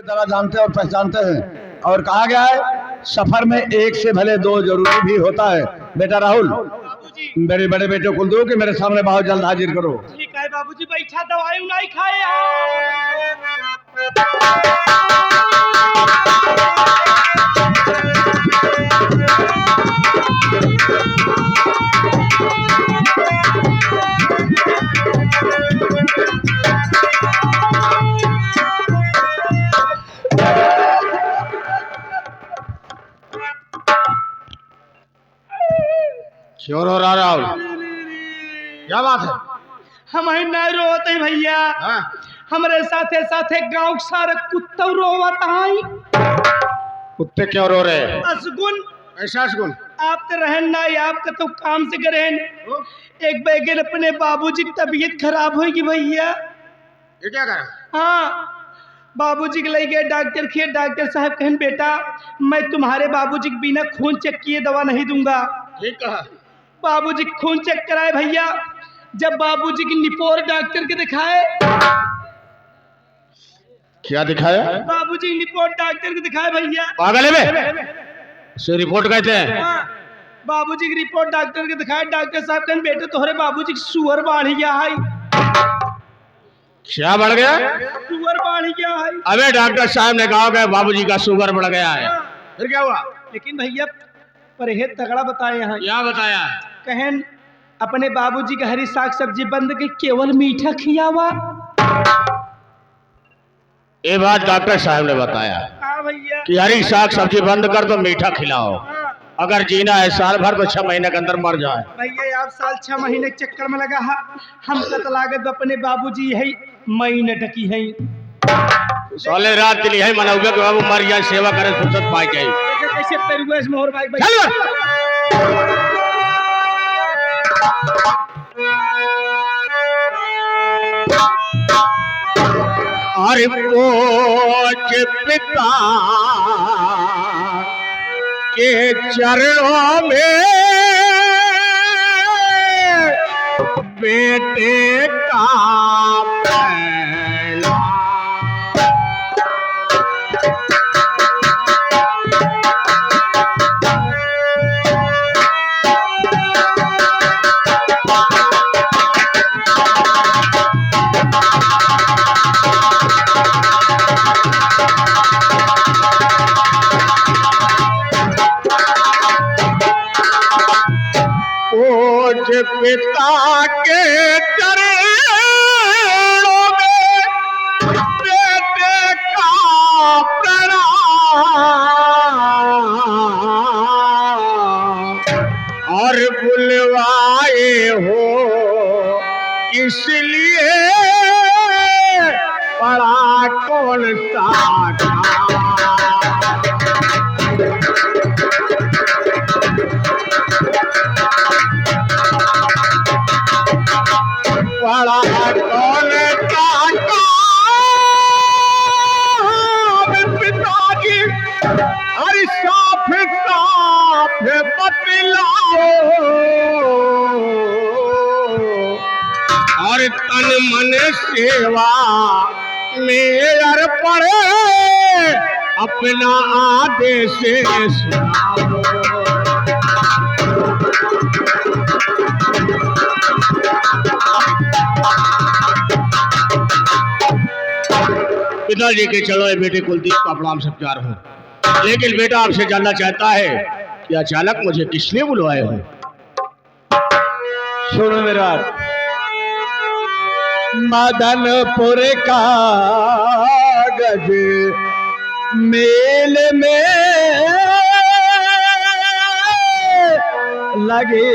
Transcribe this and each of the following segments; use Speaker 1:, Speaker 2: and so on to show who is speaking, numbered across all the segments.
Speaker 1: तरह जानते और पहचानते हैं। और कहा गया है सफर में एक से भले दो जरूरी भी होता है। बेटा राहुल, मेरे बड़े बेटे कुलदीप के मेरे सामने बहुत जल्द हाजिर करो।
Speaker 2: ठीक है बाबूजी, बैठा दवाई नहीं खाए।
Speaker 1: क्यों रो रहा राहुल? क्या बात है?
Speaker 2: हम नहीं रोते भैया, हमारे साथे साथे गांव सारे कुत्ते रोवत हैं।
Speaker 1: कुत्ते क्यों रो रहे हैं?
Speaker 2: असगुन
Speaker 1: ऐसा असगुन
Speaker 2: आप तो रहन ना, आपका तो काम से करें। एक बैगन अपने बाबूजी की तबीयत खराब होगी भैया।
Speaker 1: ये क्या करा?
Speaker 2: हाँ, बाबूजी के ले गए डॉक्टर के। डॉक्टर साहब कहन बेटा मैं तुम्हारे बाबूजी के बिना खून चेक किए दवा नहीं दूंगा।
Speaker 1: ठीक कहा।
Speaker 2: बाबूजी खून चेक कराए भैया। जब बाबूजी की निपोर डॉक्टर के दिखाए,
Speaker 1: क्या दिखाया?
Speaker 2: बाबूजी की निपोर डॉक्टर के दिखाए भैया।
Speaker 1: पागल है बे? से रिपोर्ट कहते हैं।
Speaker 2: हाँ, बाबूजी की रिपोर्ट डॉक्टर के दिखाए। डॉक्टर साहब कहन बेटे तोहरे बाबूजी की शुगर बढ़ गया है।
Speaker 1: क्या बढ़ गया?
Speaker 2: शुगर बढ़ गया है।
Speaker 1: अबे डॉक्टर साहब ने कहा कि बाबूजी का शुगर बढ़ गया है। फिर क्या हुआ?
Speaker 2: लेकिन भैया परहेज तगड़ा बताए हैं।
Speaker 1: क्या बताया?
Speaker 2: कहन अपने बाबूजी का हरी साग सब्जी बंद के केवल मीठा खियावा।
Speaker 1: ये बात डॉक्टर साहब ने बताया
Speaker 2: हाँ भैया।
Speaker 1: कि हरी साग सब्जी बंद कर तो मीठा खिलाओ।
Speaker 2: हाँ।
Speaker 1: अगर जीना है साल भर तो 6 महीने के अंदर मर जाए।
Speaker 2: भैया आप साल 6 महीने के चक्कर में लगा है। हम तो लागत अपने बाबूजी है महीने टकी है।
Speaker 1: सोले रात के लिए है मनौगे के बाबू मर जाए, सेवा करे फुर्सत पाई जाए।
Speaker 2: कैसे पेरुएस मोहर भाई
Speaker 1: अरे पूज पिता के चरणों में बेटे का पहला पूज पिता के चरणों में बेटे का प्रणाम और बुलवाए हो इसलिए बड़ा कौन सा काम। बड़ा कौन सा काम पिताजी, अरे साफ साफ बतलाओ और तन मन सेवा में अर्पण अपना आदेश सुनाओ। पिताजी के चलो ये बेटे कुलदीप का प्रणाम से प्यार हो, लेकिन बेटा आपसे जानना चाहता है कि अचानक मुझे किस लिए बुलवाए हो? सुनो मेरा, मदनपुर का गज मेल में लगे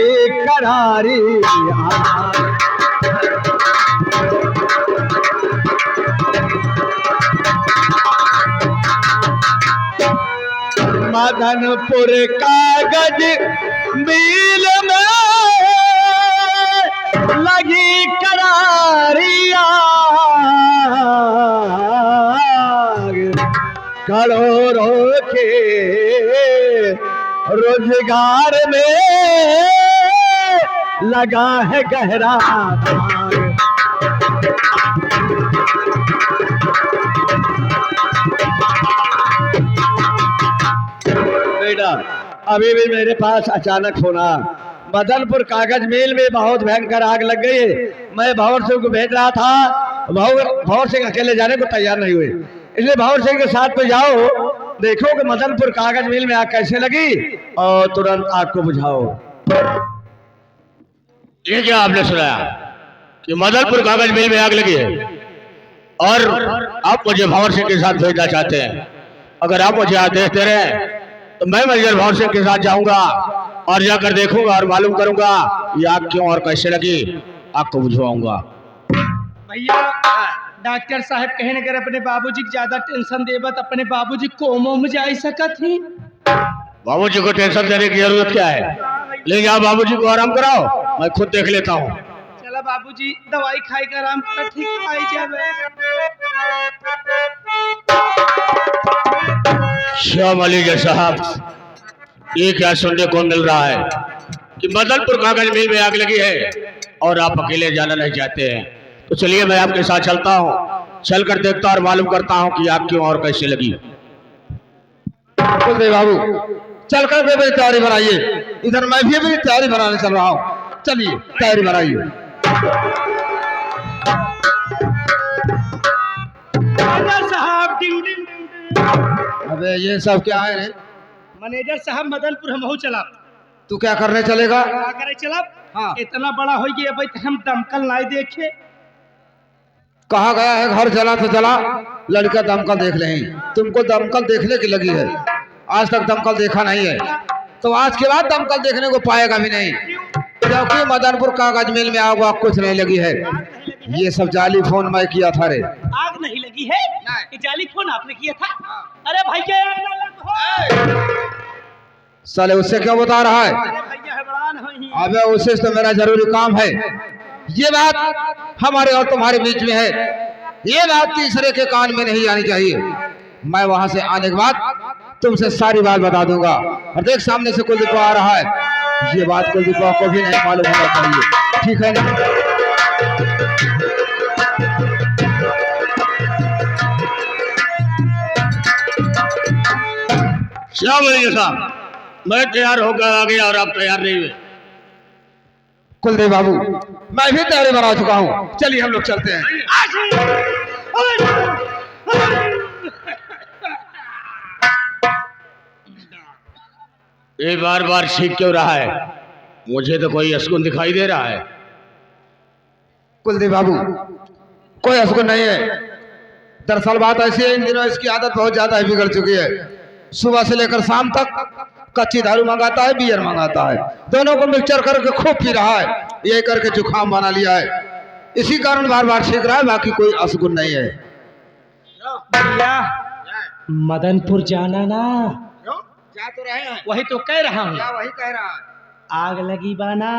Speaker 1: करारी मदनपुर कागज मिल में लगी करारिया करोड़ों के रोजगार में लगा है गहरा दाग। अभी भी मेरे पास अचानक होना। मदनपुर कागज मिल में बहुत भयंकर आग लग गई है। मैं भंवर सिंह को भेज रहा था, भंवर सिंह अकेले जाने को तैयार नहीं हुए, इसलिए भंवर सिंह के साथ में जाओ, देखो कि मदनपुर कागज मिल में आग कैसे लगी और तुरंत आग को बुझाओ।
Speaker 3: ये क्या आपने सुनाया कि मदनपुर कागज मिल में आग लगी है और आप मुझे भंवर सिंह के साथ भेजना चाहते हैं? अगर आप मुझे आदेश दे रहे हैं तो मैं मेजर भंवर सिंह के साथ जाऊंगा और जाकर देखूंगा और मालूम करूंगा ये आग क्यों और कैसे लगी, आग को बुझवाऊंगा।
Speaker 2: भैया डॉक्टर साहब कहे अगर अपने बाबूजी को ज्यादा टेंशन देबा तो अपने बाबूजी कोमो में जा सकत ही।
Speaker 3: बाबूजी को टेंशन देने की जरूरत क्या है? ले जाओ बाबूजी को आराम कराओ, मैं खुद देख लेता हूँ।
Speaker 2: चला बाबूजी दवाई खाई कर आराम कर ठीक आई जावे।
Speaker 3: श्याम अली जय साहब, ये क्या सुनने को मिल रहा है कि मदनपुर कागज मिल में आग लगी है और आप अकेले जाना नहीं चाहते हैं? तो चलिए मैं आपके साथ चलता हूँ, चलकर देखता और मालूम करता हूँ कि आग क्यों और कैसे लगी।
Speaker 1: कुलदेव बाबू चलकर के मेरी तैयारी बनाइए, इधर मैं भी मेरी तैयारी बनाने चल रहा हूँ, चलिए तैयारी बनाइए।
Speaker 2: साहब डिंग डिंग डिंग।
Speaker 1: अबे ये सब क्या है रे?
Speaker 2: मैनेजर साहब मदनपुर हम चला।
Speaker 1: तू क्या करने चलेगा?
Speaker 2: क्या करे चला?
Speaker 1: हाँ।
Speaker 2: इतना बड़ा हो गया भाई हम दमकल नहीं देखे।
Speaker 1: कहा गया है घर जला तो जला, लड़का दमकल देख ले। तुमको दमकल देखने की लगी है, आज तक दमकल देखा नहीं है, तो आज के बाद दमकल देखने को पाएगा भी नहीं, क्योंकि मदनपुर कागज मिल में आग कुछ नहीं लगी है। ये सब जाली फोन मैं किया था रे।
Speaker 2: आग नहीं लगी है? ये जाली फोन आपने किया था? अरे भाई क्या आग ना लग हो?
Speaker 1: साले उससे क्यों बता रहा है?
Speaker 2: अरे भैया हैरान हो ही।
Speaker 1: अबे उससे तो मेरा जरूरी काम है। ये बात हमारे और तुम्हारे बीच में है, ये बात तीसरे के कान में नहीं आनी चाहिए। मैं वहां से आने के बाद तुमसे सारी बात बता दूंगा। और देख सामने से कुलदीप आ रहा है, ये बात कुलदीप को भी नहीं मालूम होना चाहिए, ठीक है ना?
Speaker 3: श्याम अली साहब, मैं तैयार होकर आ गया और आप तैयार नहीं हुए।
Speaker 1: कुलदेव बाबू मैं भी तैयारी बना चुका हूँ, चलिए हम लोग चलते हैं।
Speaker 3: ये बार बार छींक क्यों रहा है? मुझे तो कोई असगुन दिखाई दे रहा है।
Speaker 1: कुलदीप बाबू कोई असगुन नहीं है, दरअसल बात ऐसी है, इन दिनों इसकी आदत बहुत ज्यादा ही बिगड़ चुकी है। सुबह से लेकर शाम तक कच्ची दारू मंगाता है, बियर मंगाता है, दोनों को मिक्सचर करके खूब पी रहा है, ये करके जुकाम बना लिया है, इसी कारण बार बार छींक रहा है, बाकी कोई असगुन नहीं है।
Speaker 2: भैया मदनपुर जाना ना?
Speaker 1: जा तो रहे हैं।
Speaker 2: वही तो कह रहा हूँ।
Speaker 1: क्या वही कह रहा है?
Speaker 2: आग लगी बाना?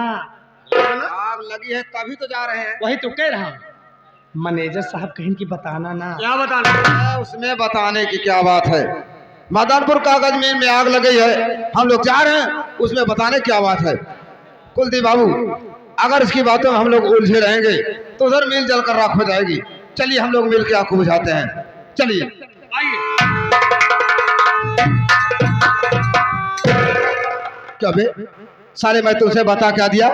Speaker 1: आग लगी है तभी तो जा रहे हैं।
Speaker 2: वही तो कह रहा हूँ। मैनेजर साहब कहें कि बताना ना।
Speaker 3: क्या बताना?
Speaker 1: उसमें बताने की क्या बात है? मदनपुर कागज मिल में आग लगी है, हम लोग जा रहे हैं, उसमें बताने की क्या बात है? कुलदीप बाबू अगर इसकी बातों में हम लोग उलझे रहेंगे तो उधर मिल जलकर राख हो जाएगी। चलिए हम लोग मिल के आग को बुझाते हैं, चलिए। क्या बे साले मैं तुमसे बता क्या दिया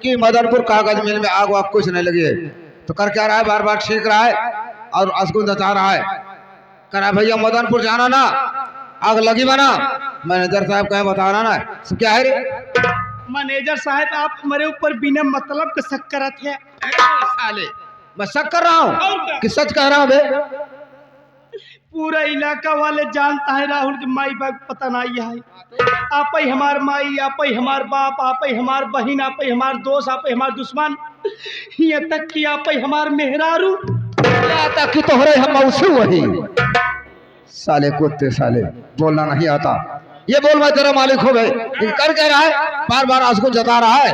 Speaker 1: कि मदनपुर कागज मिल में आग वाग कुछ नहीं लगी है, तो कर क्या रहा है? बार बार छींक रहा है और असगुन बता रहा है। कह रहा भैया मदनपुर जाना ना, आग लगी बना। मैनेजर साहब कहे बताना ना, सब क्या है रे?
Speaker 2: मैनेजर साहब आप हमारे ऊपर बिना मतलब के शक करत है।
Speaker 1: साले मैं शक कर रहा
Speaker 2: और
Speaker 1: हूँ
Speaker 2: क्या?
Speaker 1: कि सच कह रहा हूँ बे?
Speaker 2: पूरा इलाका वाले जानता है राहुल के माई बाप पता नहीं है। आप ही हमार माई, आप ही हमार बाप, आप ही हमार बहन, आप ही हमार दोस्त, आप ही हमार दुश्मन, यहाँ तक कि आप ही हमार मेहरारू।
Speaker 1: तक कि तोहरे हम उसे वही साले कुत्ते साले बोलना नहीं आता। ये बोल मैं तेरा मालिक हो गए, लेकिन कर क्या रहा है? बार बार आंसू जता रहा है।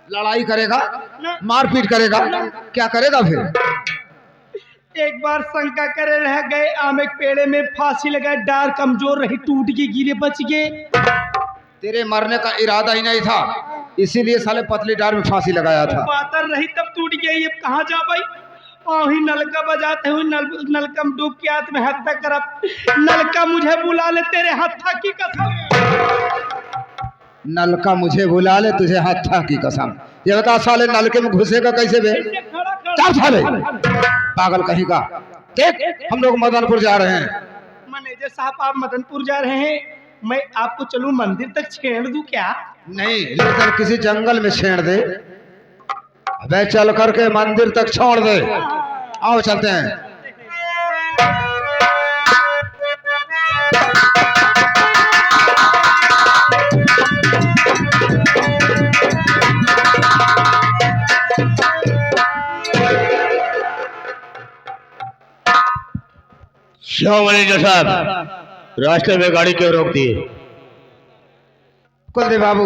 Speaker 1: लड़ाई करेगा, मारपीट करेगा, क्या करेगा फिर?
Speaker 2: एक बार शंका करे रह गए, आम एक पेड़े में फांसी लगाए, डार कमजोर रही, टूट के गिरे, बच गए।
Speaker 1: तेरे मरने का इरादा ही नहीं था, इसीलिए साले पतली डार में फांसी लगाया था।
Speaker 2: पातर रही तब टूट गई, अब कहाँ जा भाई? और ही नलका बजाते हुए नलका में डूब के आत्महत्या करब। नलका मुझे बुला ले तेरे हत्था की कसम।
Speaker 1: नलका मुझे बुला ले, तुझे हत्था की कसम। ये बता साले नलके में घुसेगा कैसे बे? चल साले पागल कहीं का। देख हम लोग मदनपुर जा रहे हैं।
Speaker 2: मैनेजर साहब आप मदनपुर जा रहे हैं, मैं आपको चलूं मंदिर तक छेड़ दूं क्या?
Speaker 1: नहीं लेकिन किसी जंगल में छेड़ दे, अबे चल करके मंदिर तक छोड़ दे। आओ चलते हैं।
Speaker 3: क्यों मैनेजर साहब, रास्ते में गाड़ी क्यों रोक दी?
Speaker 1: कुलदीप बाबू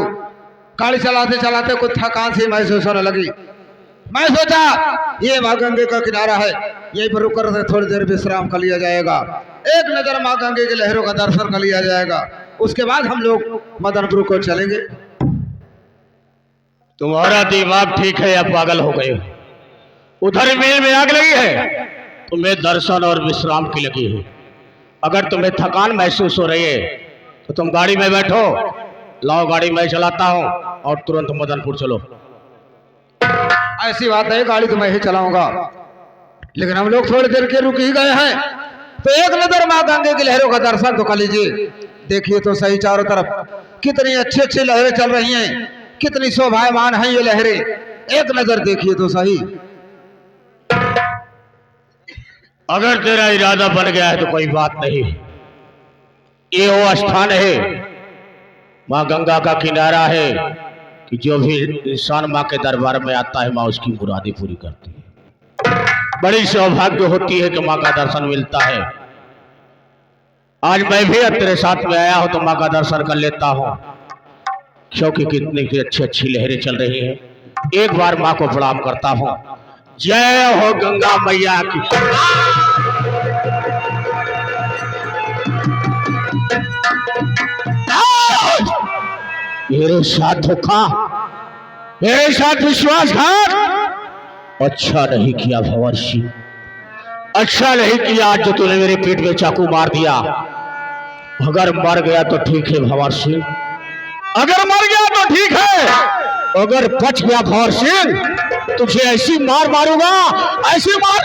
Speaker 1: गाड़ी चलाते चलाते कुछ थकान सी महसूस होने लगी। मैं सोचा ये माँ गंगे का किनारा है, यहीं पर रुक कर थोड़ी देर विश्राम कर लिया जाएगा, एक नजर माँ गंगे की लहरों का दर्शन कर लिया जाएगा, उसके बाद हम लोग मदनपुर को चलेंगे।
Speaker 3: तुम्हारा दिमाग ठीक है या पागल हो गए? उधर मेल में आग लगी है, तुम्हें दर्शन और विश्राम की लगी है। अगर तुम्हें थकान महसूस हो रही है तो तुम गाड़ी में बैठो, लाओ गाड़ी मैं चलाता हूँ और तुरंत मदनपुर चलो।
Speaker 1: ऐसी बात है, गाड़ी तो मैं ही चलाऊंगा, लेकिन हम लोग थोड़ी देर के रुक ही गए हैं, तो एक नजर माँ गंगे की लहरों का दर्शन तो कर लीजिए। देखिए तो सही चारों तरफ कितनी अच्छी अच्छी लहरें चल रही हैं, कितनी शोभायमान हैं ये लहरें, एक नजर देखिए तो सही।
Speaker 3: अगर तेरा इरादा बन गया है तो कोई बात नहीं, ये वो स्थान है, माँ गंगा का किनारा है कि जो भी इंसान माँ के दरबार में आता है माँ उसकी मुरादें पूरी करती है। बड़ी सौभाग्य होती है कि माँ का दर्शन मिलता है। आज मैं भी अब तेरे साथ में आया हूं तो माँ का दर्शन कर लेता हूँ, क्योंकि कितनी अच्छी अच्छी लहरें चल रही हैं। एक बार माँ को प्रणाम करता हूँ। जय हो गंगा मैया की। मेरे साथ धोखा, मेरे साथ विश्वासघात अच्छा नहीं किया भंवरसी, अच्छा नहीं किया आज जो तूने मेरे पेट में चाकू मार दिया। अगर मर गया तो ठीक है भंवरसी, अगर मर गया तो ठीक है, अगर बच गया भंवरसी तुझे ऐसी मार मारूंगा, ऐसी मार।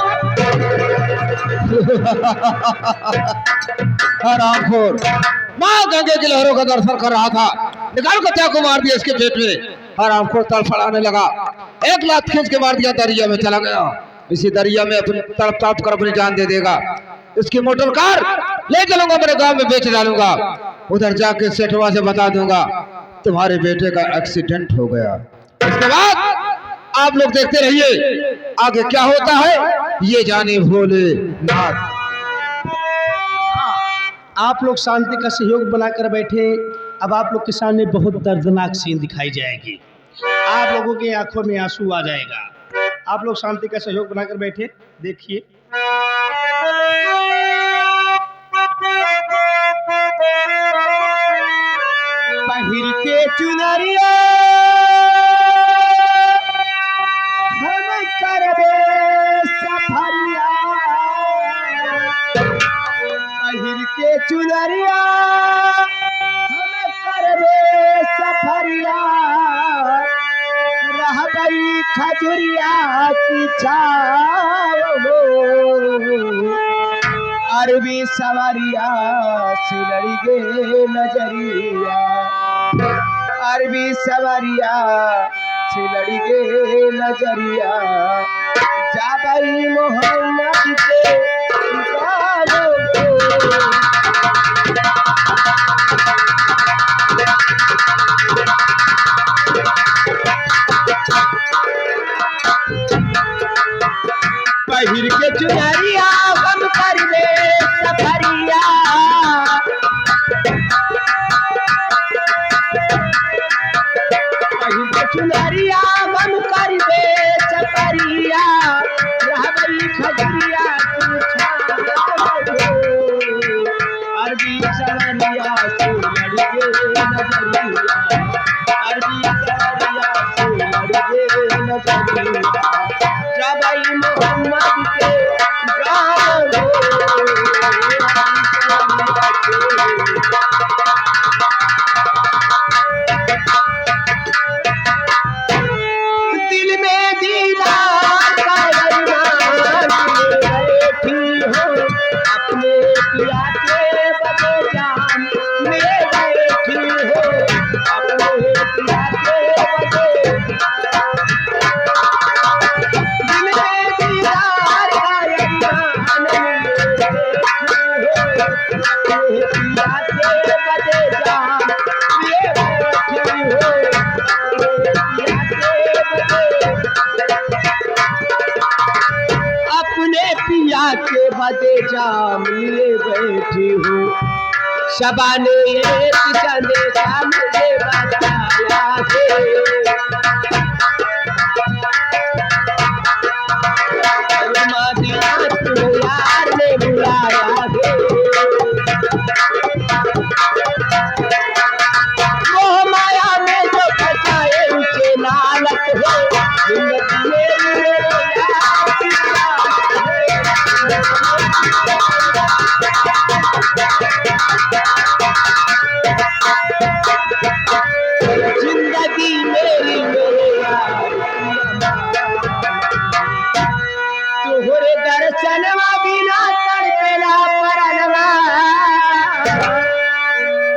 Speaker 1: हरामखोर माँ गंगे की लहरों का दर्शन कर रहा था, निकाल कर चाकू मार दिया इसके पेट में। हरामखोर तड़फड़ाने लगा, एक लात खींच के मार दिया, दरिया में चला गया। इसी दरिया में अपनी तड़प तड़प कर अपनी जान दे देगा। इसकी मोटर कार ले चलूंगा, मेरे गांव में बेच डालूंगा, उधर जाके सेठवा से बता दूंगा तुम्हारे बेटे का एक्सीडेंट हो गया। इसके बाद आप लोग देखते रहिए आगे क्या होता है, ये जाने भोलेनाथ।
Speaker 2: आप लोग शांति का सहयोग बनाकर बैठे। अब आप लोग के सामने बहुत दर्दनाक सीन दिखाई जाएगी, आप लोगों की आंखों में आंसू आ जाएगा। आप लोग शांति का सहयोग बनाकर बैठे, देखिए। पहिर के चुनरिया हम करबे सफरिया, पहिर के चुनरिया हम करबे सफरिया, रहबई खजुरिया की छाव हो, अरबी सवारिया से लड़ी गे नजरिया, अरबी सवारिया से लड़ी गे नजरिया, जाबई मोहम्मद के गानों को। पहिर के चुनरिया गम करबे सफरिया, पहिर के चुनरिया गम करबे सफरिया, रहबई खजुरिया की छाव हो, अरबी सवारिया से लड़ गे नजरिया, अरबी सवारिया से लड़ गे नजरिया, जाबई मोहम्मद के गानों को। पिया के बदे जान लिए बैठी हो, पिया के बदे अपने पिया के बदे जाम लिए बैठी हूँ। शबाने एक संदेशा मुझे बताया है, यार ने बुलाया है। मोह माया में जो फंसाए उसे लालच है, जिंदगी में जिंदगी मेरी तुहरे दर्शनवा बिना तड़पेला परनवा,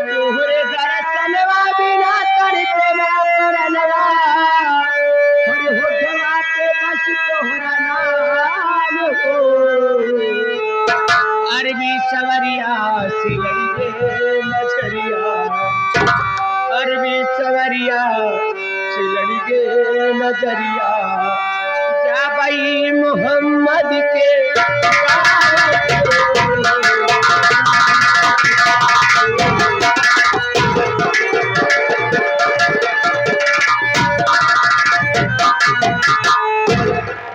Speaker 2: तुहरे दर्शनवा बिना तड़पेला परनवा, हर होठवा पे बस तोहरा नाम हो। अरबी सवरिया सिलई गे नजरिया, अरबी सवरिया सिलई गे नजरिया, जा भाई मोहम्मद के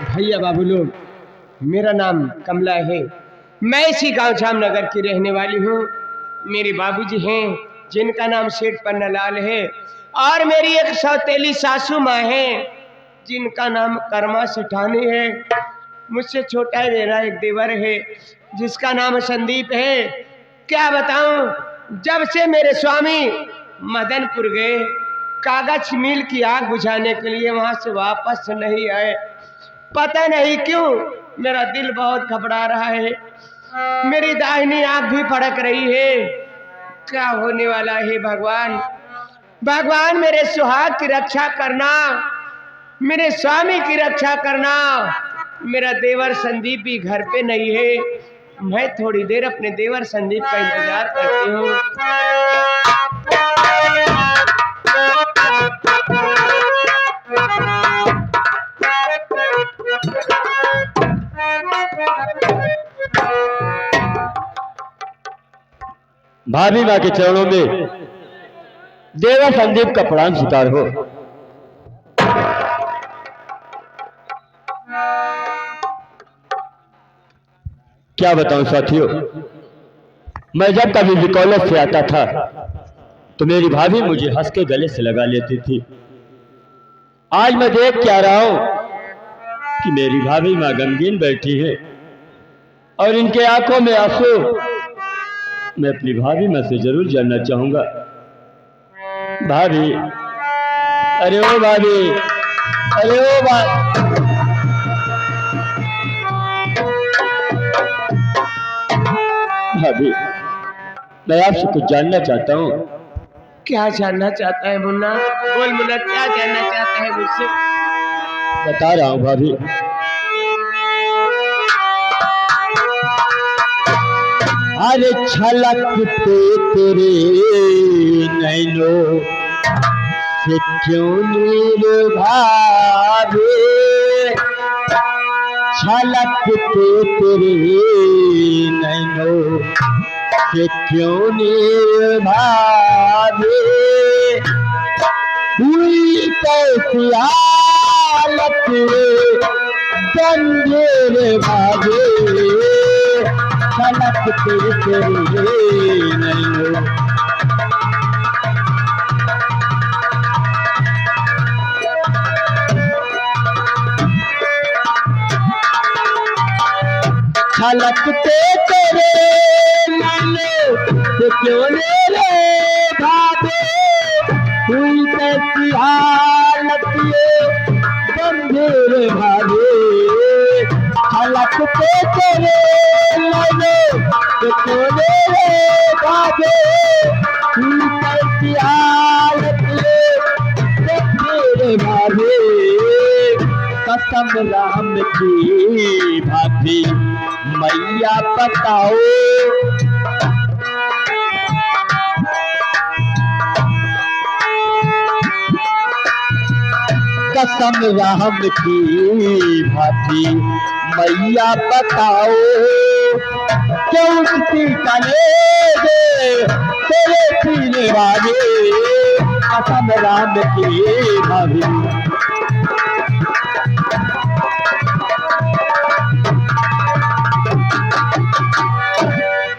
Speaker 2: भैया बाबू लोग, मेरा नाम कमला है। मैं इसी गांव जामनगर की रहने वाली हूँ। मेरे बाबूजी हैं जिनका नाम सेठ पन्नालाल है, और मेरी एक सौतेली सासू माँ है जिनका नाम कर्मा सेठानी है। मुझसे छोटा है मेरा एक देवर है जिसका नाम संदीप है। क्या बताऊं, जब से मेरे स्वामी मदनपुर गए कागज मिल की आग बुझाने के लिए, वहां से वापस नहीं आए। पता नहीं क्यों मेरा दिल बहुत घबरा रहा है, मेरी दाहिनी आंख भी फड़क रही है। क्या होने वाला है भगवान? भगवान मेरे सुहाग की रक्षा करना, मेरे स्वामी की रक्षा करना। मेरा देवर संदीप भी घर पे नहीं है, मैं थोड़ी देर अपने देवर संदीप का इंतजार करती हूँ।
Speaker 3: भाभी माँ के चरणों में देवर संदीप का प्रणाम स्वीकार हो। क्या बताऊं साथियों, मैं जब कभी भी कॉलेज से आता था तो मेरी भाभी मुझे हंस के गले से लगा लेती थी। आज मैं देख क्या रहा हूं कि मेरी भाभी माँ गमगीन बैठी है और इनके आंखों में आंसू। मैं अपनी भाभी माँ से जरूर जानना चाहूंगा। भाभी, अरे ओ भाभी, अरे ओ भाभी, मैं आपसे कुछ जानना चाहता हूँ।
Speaker 2: क्या जानना चाहता है मुन्ना? बोल मुन्ना, क्या जानना चाहता है मुझसे?
Speaker 3: बता रहा हूँ भाभी। अरे छलकते तेरे नैनों से क्यों नीर भावे, छलकते तेरे नैनों से क्यों नीर भावे, हुई कैसी हालत गंभीर भावे, छलकते तेरे नैनों। छलकते तेरे नैनों से क्यों नीर भावे, हुई कैसी हालत गंभीर भावे, छलकते तेरे नैनों से क्यों नीर भावे, हुई कैसी हालत गंभीर भावे। कसम राम की भाभी मैया बताओ,
Speaker 4: कसम राम की भाती मैया बताओ, क्यों उठती कलेजे तेरे पीने वाले, कसम राम की भाभी।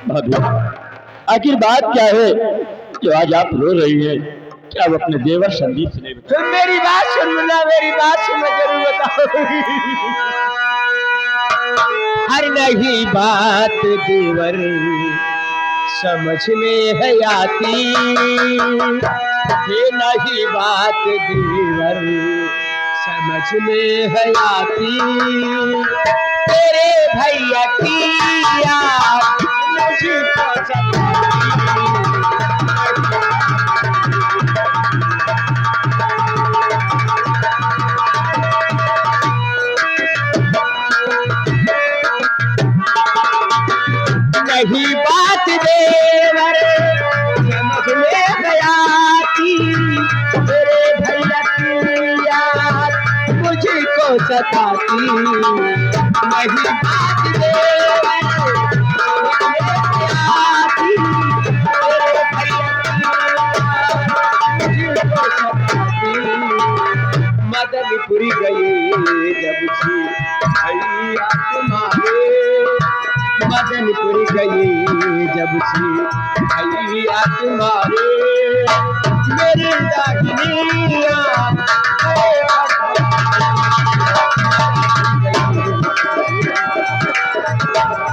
Speaker 4: भाभी आखिर बात क्या है जो आज आप रो रही है? क्या आप अपने देवर संदीप से नहीं बताया?
Speaker 2: मेरी बात सुनना, मेरी बात सुनना, जरूर बताओ।
Speaker 4: हर नहीं बात देवर समझ में है आती, ये नहीं बात देवर समझ में है आती, तेरे भैया की याद मुझको सताती। नहीं बात देवर समझ में गया थी, तेरे भैया की याद मुझको सताती। नहीं बात देवर समझ में गया थी, तेरे भैया की याद मुझको सताती। मदनपुरी गई जब थी भैया तुम्हारे, मदनपुर गई जब से भैया तुम्हारे, मेरी दाहिनी